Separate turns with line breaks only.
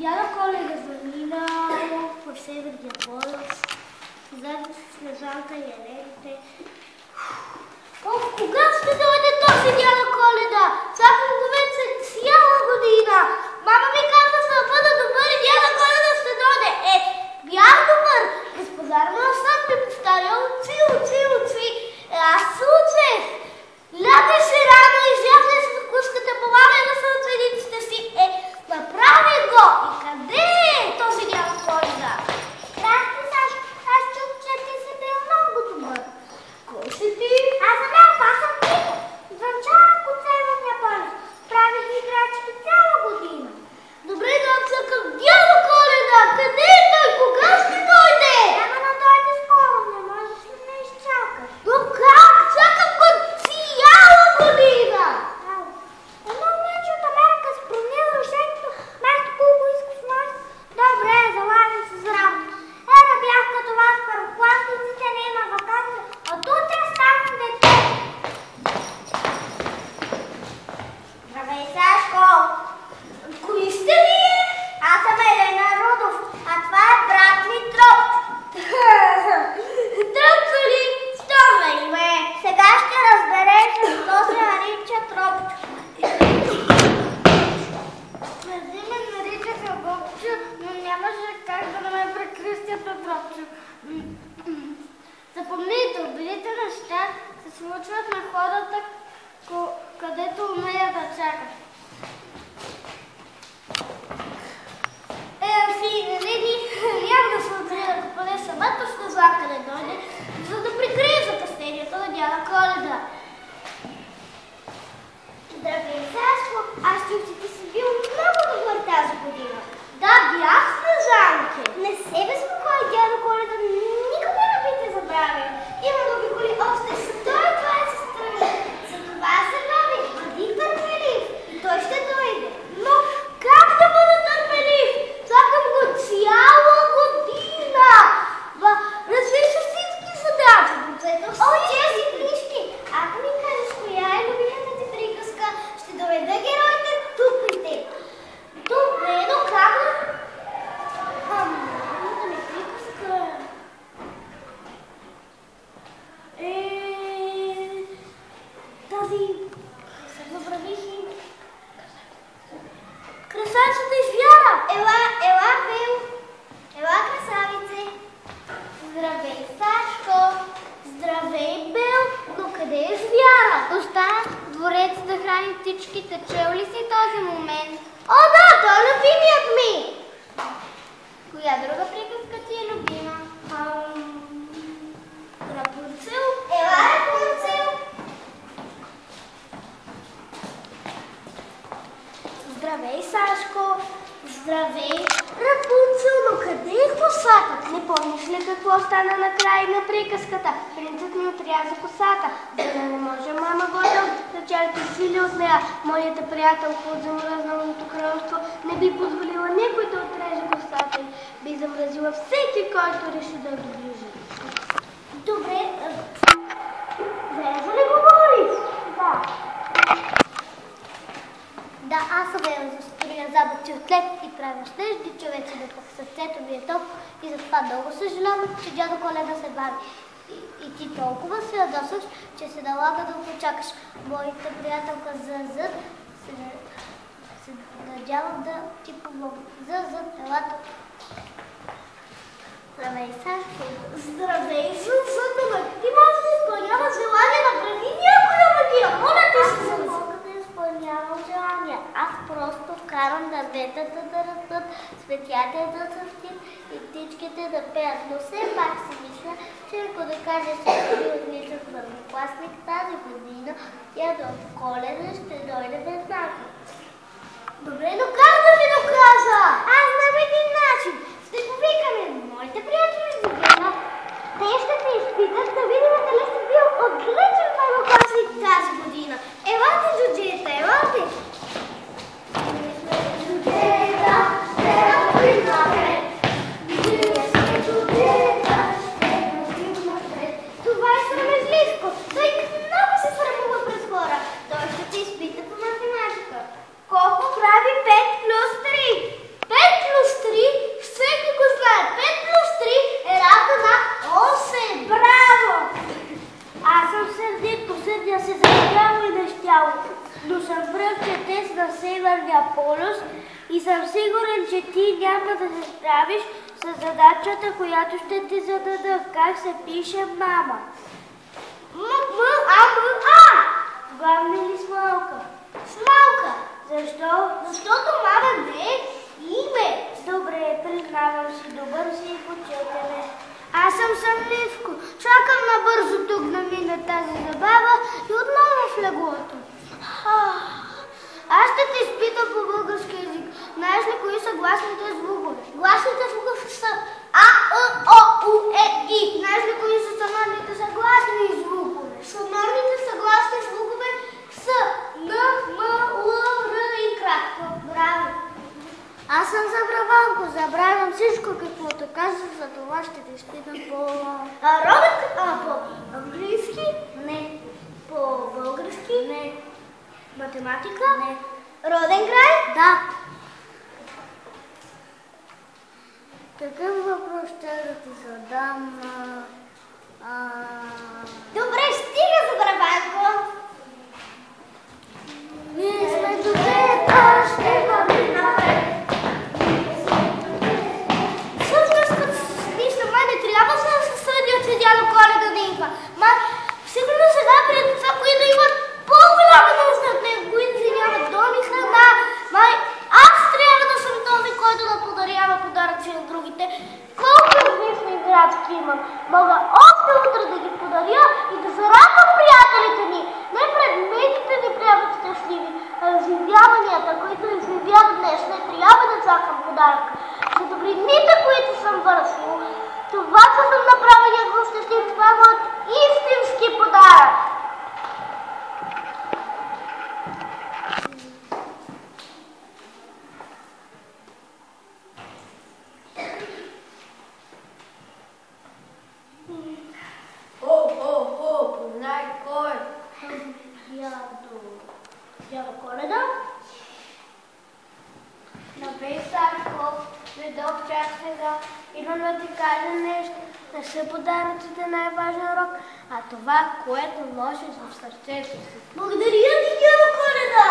Дядо Коледа заминал в Северния полюс, заедно с Снежанка и Елените. Кога ще дойде този дядо Коледа? Чакам го вече цяла година. Мама ми каза, да бъда добър и дядо Коледа ще дойде. Бях добър. Господарно Осак ми повтаря, учи. Аз се учех. Лягаше рано и изяждаш в куската, помагай на съучениците си. Направи го! И къде е този дядо Коледа?
Здрасти, Сашо. Аз чух, че ти си бил много добър.
Кой си ти?
Аз съм Тихо. Звънчавах от Северния полюс. Правих играчки цяла година.
Добре, да чакам дядо Коледа. Къде е той? Кога ще дойде?
Няма да дойде скоро. Не можеш ли да изчакаш?
Но как? Чакам го цяла година.
Едно момиче от Америка си променил решението, вместо колко иска в нас. Добре, залагам се за работа. Да бях като вас, първокласниците, не има вакансия. От утре ставам дете. Здравей, Сашко!
Кои сте вие?
Аз съм Елена Рудов, а това е брат ми Тропчо.
Тропчо ли? Що ме име?
Сега ще разбереш защо се нарича Тропчо. Преди ме наричаха Бобчо, но нямаше как да не ме прекръстят на Тропчо. Запомнете, обидите неща се случват на хората, където умеят да чакат.
Явно се отрия да поне самата Снежанка не дойде, за да прикрие закъснението на дядо Коледа.
Здравей, Сашко! Аз чух, че ти си бил много добър тази година.
Да, бях Снежанке.
Не се безпокой, дядо Коледа никога не би те забравил. Има да обиколи още 120 страни. За това се нови, бъди търпелив и той ще дойде.
Но как да бъда търпелив? Чакам го цяла година. Развиш всички задачи,
О, тези книжки! Ако ми кажеш коя е любимата ти приказка, ще доведа героите тук при теб.
Добре, но как?
Любимата ми приказка
тази... Забравих име. Красавицата из Вяра.
Ела, Бел! Ела, красавице! Здравей, Сашко!
Здравей, Бел, но къде е Звяра?
Остана в двореца да храни птичките. Чел ли си този момент?
О, да, той е любимият ми.
Коя друга приказка ти е любима?
Рапунцел.
Ела, Рапунцел!
Здравей, Сашко. Здравей, Рапунцел, но къде е косата? Не помниш ли какво стана накрая на приказката? Принцът ми отряза косата, за да не може мама Годел да чарите свили от нея. Моята приятелка от замръзналото кралство не би позволила никой да отреже косата й. Би замразила всеки, който реши да доближи.
Добре,
Верно ли говориш?
да. Да, аз съм Вела, застроя забъци от лед и правя снежни човеци, но пък сърцето ми е топло и затова много съжалявам, че дядо Коледа се бави. И ти толкова се ядосваш, че се налага да го почакаш. Моята приятелка Зъзът се надявам да ти помогна. Зъзът, ела тук. Здравей, Сашко.
Здравей, Зъзът, ти можеш да изпълняваш желания, направи някоя магия. Моля ти се,
Аз не мога да изпълнявам желания. Аз просто карам дърветата да растат, цветята да цъфтят и птичките да пеят. Но все пак си мисля, че ако да кажеш, че ще би отличен първокласник тази година, дядо Коледа ще дойде веднага.
Добре, но как да ми докажа?
Аз знам един начин. Ще повикаме моите приятели за гена. Те ще те изпитат да видим дали си бил отличен първокласник тази година. Елате, джуджета, елате! Ние сме джуджета, ще вървим напред. Ние сме джуджета, ще вървим напред. Това е срамежливко. Той много се срамува пред хора. Той ще те изпита по математика.
Северния полюс и съм сигурен, че ти няма да се справиш с задачата, която ще ти зададат. Как се пише мама?
М-м-а-м-а!
Главна или смалка?
Смалка.
Защо?
Защото мама не е име.
Добре, признавам си, добър си и почетене.
Аз съм Съмливко. Чакам набързо тук да мине тази забава и отново в леглото. Аз ще те изпитам по български език. Знаеш ли кои са гласните звукове? Гласните звукове са А, Е, О, У, Е, И. Знаеш ли кои са сонорните съгласни звукове? Сонорните съгласни звукове са Н, М, Л, Р и кратко. Браво! Аз съм Забраванко, забравям всичко, каквото казах, за това ще те изпитам по... Родък? По английски?
Не.
По български?
Не.
Математика?
Не.
Роден край?
Да. Какъв въпрос ще да ти задам?
Добре, стига Забраванко!
Ние сме добре, а ще върви напред.
Всъщност, като се седиш на мен, не трябва да се съдят, че дядо Коледа да идва. Сигурно сега пред деца, които имат по-голяма нужда от него, които си нямат дом и храна. Аз трябва да съм този, който да подарява подаръци на другите. Колко известни градски имам. Мога още утре да ги подаря и да зарадвам приятелите ми. Не предметите ни трябват щастливи, а изживяванията, които изживях днес. Не трябва да чакам подарък. За добрините, които съм вършил, това, че съм направил някакъв щастлив, това е моят истински подарък.
Познай кой?
Дядо Коледа?
Напей, Сашко, дойдох чак сега. Идвам да ти кажа нещо. Не са подаръците най-важен урок, а това, което носиш в сърцето си.
Благодаря ти, дядо Коледа!